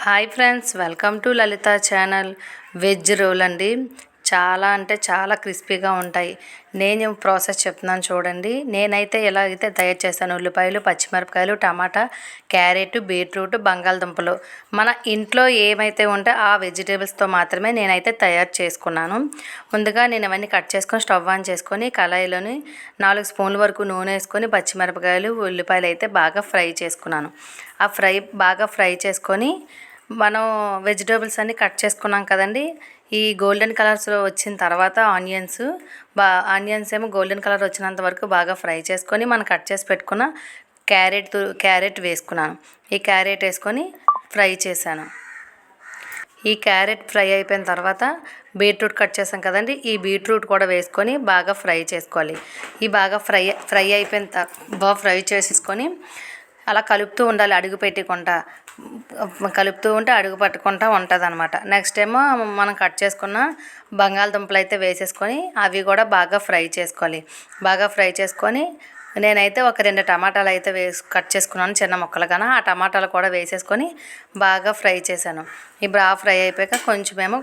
Hi friends, welcome to Lalitha channel. Veg roll అండి. చాలా అంటే చాలా క్రిస్పీగా ఉంటాయి. నేను ప్రాసెస్ చెప్తున్నాను చూడండి. నేనైతే ఎలా అయితే తయారు చేస్తాను, ఉల్లిపాయలు, పచ్చిమిరపకాయలు, టమాటా, క్యారెట్, బీట్రూట్, బంగాళదుంపలు మన ఇంట్లో ఏమైతే ఉంటే ఆ వెజిటేబుల్స్తో మాత్రమే నేనైతే తయారు చేసుకున్నాను. ముందుగా నేను అవన్నీ కట్ చేసుకొని స్టవ్ ఆన్ చేసుకొని కళాయిలోని 4 స్పూన్ల వరకు నూనె వేసుకొని పచ్చిమిరపకాయలు, ఉల్లిపాయలు అయితే బాగా ఫ్రై చేసుకున్నాను. ఆ బాగా ఫ్రై చేసుకొని మనం వెజిటేబుల్స్ అన్నీ కట్ చేసుకున్నాం కదండి. ఈ గోల్డెన్ కలర్స్లో వచ్చిన తర్వాత ఆనియన్స్ ఏమో గోల్డెన్ కలర్ వచ్చినంత వరకు బాగా ఫ్రై చేసుకొని మనం కట్ చేసి పెట్టుకున్న క్యారెట్ వేసుకున్నాను. ఈ క్యారెట్ వేసుకొని ఫ్రై చేశాను. ఈ క్యారెట్ ఫ్రై అయిపోయిన తర్వాత బీట్రూట్ కట్ చేసాం కదండి, ఈ బీట్రూట్ కూడా వేసుకొని బాగా ఫ్రై చేసుకోవాలి. ఈ బాగా ఫ్రై అయిపోయిన బాగా ఫ్రై చేసేసుకొని అలా కలుపుతూ ఉండాలి. అడుగు పెట్టకుండా కలుపుతూ ఉంటే అడుగు పట్టుకుంటూ ఉంటుంది అనమాట. నెక్స్ట్ ఏమో మనం కట్ చేసుకున్న బంగాళదుంపలు అయితే వేసేసుకొని అవి కూడా బాగా ఫ్రై చేసుకోవాలి. బాగా ఫ్రై చేసుకొని నేనైతే ఒక 2 టమాటాలు అయితే కట్ చేసుకున్నాను చిన్న ముక్కలుగాను. ఆ టమాటాలు కూడా వేసేసుకొని బాగా ఫ్రై చేశాను. ఇప్పుడు ఫ్రై అయిపోయాక కొంచెమేమో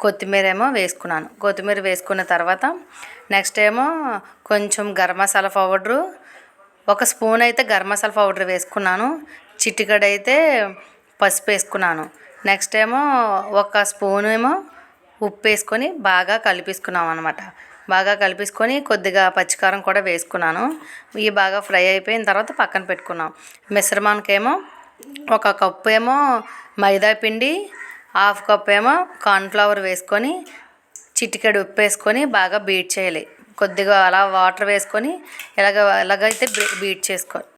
కొత్తిమీర వేసుకున్నాను. కొత్తిమీర వేసుకున్న తర్వాత నెక్స్ట్ ఏమో కొంచెం గరం మసాలా పౌడరు, 1 స్పూన్ అయితే గరం మసాలా పౌడర్ వేసుకున్నాను. చిటికెడు అయితే పసుపు వేసుకున్నాను. నెక్స్ట్ ఏమో 1 స్పూన్ ఉప్పు వేసుకొని బాగా కలిపేసుకున్నాం అనమాట. బాగా కలిపేసుకొని కొద్దిగా పచ్చికారం కూడా వేసుకున్నాను. ఇవి బాగా ఫ్రై అయిపోయిన తర్వాత పక్కన పెట్టుకున్నాం. మిశ్రమానికేమో 1 కప్పు మైదా పిండి, 1/2 కప్పు కార్న్ఫ్లవర్ వేసుకొని చిటికెడు ఉప్పు వేసుకొని బాగా బీట్ చేయాలి. కొద్దిగా అలా వాటర్ వేసుకొని ఎలాగైతే బీట్ చేసుకోవాలి.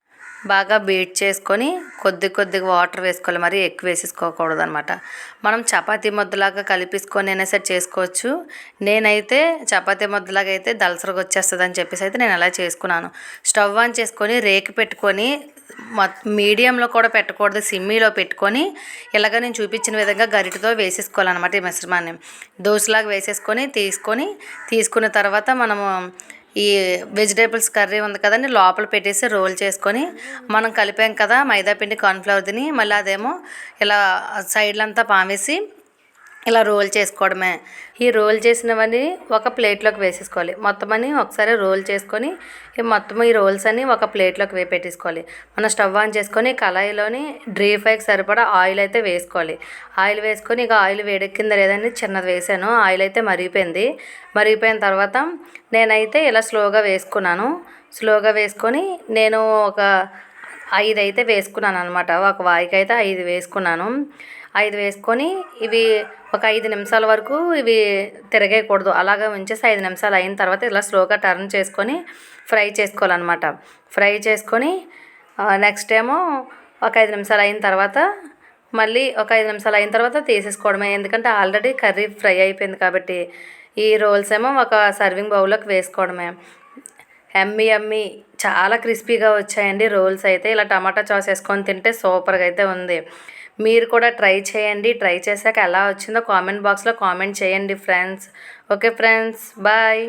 బాగా బీట్ చేసుకొని కొద్దిగా వాటర్ వేసుకోవాలి. మరి ఎక్కువ వేసేసుకోకూడదు అనమాట. మనం చపాతీ ముద్దలాగా కలిపేసుకొని అయినా సరే చేసుకోవచ్చు. నేనైతే చపాతీ ముద్దలాగా అయితే దలసరగా వచ్చేస్తుంది అని చెప్పేసి అయితే నేను అలా చేసుకున్నాను. స్టవ్ ఆన్ చేసుకొని రేకు పెట్టుకొని మీడియంలో కూడా పెట్టకూడదు, సిమ్మీలో పెట్టుకొని ఇలాగ నేను చూపించిన విధంగా గరిటతో వేసేసుకోవాలన్నమాట. ఈ మిశ్రమాన్ని దోశలాగా వేసేసుకొని తీసుకున్న తర్వాత మనము ఈ వెజిటేబుల్స్ కర్రీ ఉంది కదండి, లోపల పెట్టేసి రోల్ చేసుకొని మనం కలిపాం కదా మైదాపిండి కార్న్ఫ్లవర్ని, మళ్ళీ అదేమో ఇలా సైడ్లంతా పామేసి ఇలా రోల్ చేసుకోవడమే. ఈ రోల్ చేసినవన్నీ ఒక ప్లేట్లోకి వేసేసుకోవాలి. మొత్తం అన్నీ ఒకసారి రోల్ చేసుకొని ఈ రోల్స్ అన్నీ ఒక ప్లేట్లోకి పెట్టేసుకోవాలి. మనం స్టవ్ ఆన్ చేసుకొని కళాయిలోని డీప్ ఫ్రైకి సరిపడా ఆయిల్ అయితే వేసుకోవాలి. ఆయిల్ వేసుకొని ఇక ఆయిల్ వేడెక్కిందా లేదని చిన్నది వేసాను. ఆయిల్ అయితే మరిగిపోయిన తర్వాత నేనైతే ఇలా స్లోగా వేసుకున్నాను. స్లోగా వేసుకొని నేను ఒక 5 అయితే వేసుకున్నాను అనమాట. ఒక వాయికి అయితే 5 వేసుకున్నాను. 5 వేసుకొని ఇవి ఒక 5 నిమిషాల వరకు ఇవి తిరగకూడదు. అలాగా ఉంచేసి 5 నిమిషాలు అయిన తర్వాత ఇలా స్లోగా టర్న్ చేసుకొని ఫ్రై చేసుకోవాలన్నమాట. ఫ్రై చేసుకొని నెక్స్ట్ ఏమో ఒక 5 నిమిషాలు అయిన తర్వాత మళ్ళీ ఒక 5 నిమిషాలు అయిన తర్వాత తీసేసుకోవడమే. ఎందుకంటే ఆల్రెడీ కర్రీ ఫ్రై అయిపోయింది కాబట్టి. ఈ రోల్స్ ఒక సర్వింగ్ బౌల్లోకి వేసుకోవడమే. యమ్మీ చాలా క్రిస్పీగా వచ్చాయండి రోల్స్ అయితే. ఇలా టమాటా సాస్ వేసుకొని తింటే సూపర్గా అయితే ఉంది. మీరు కూడా ట్రై చేయండి. ట్రై చేశాక ఎలా వచ్చిందో కామెంట్ బాక్స్లో కామెంట్ చేయండి ఫ్రెండ్స్. Okay friends, bye.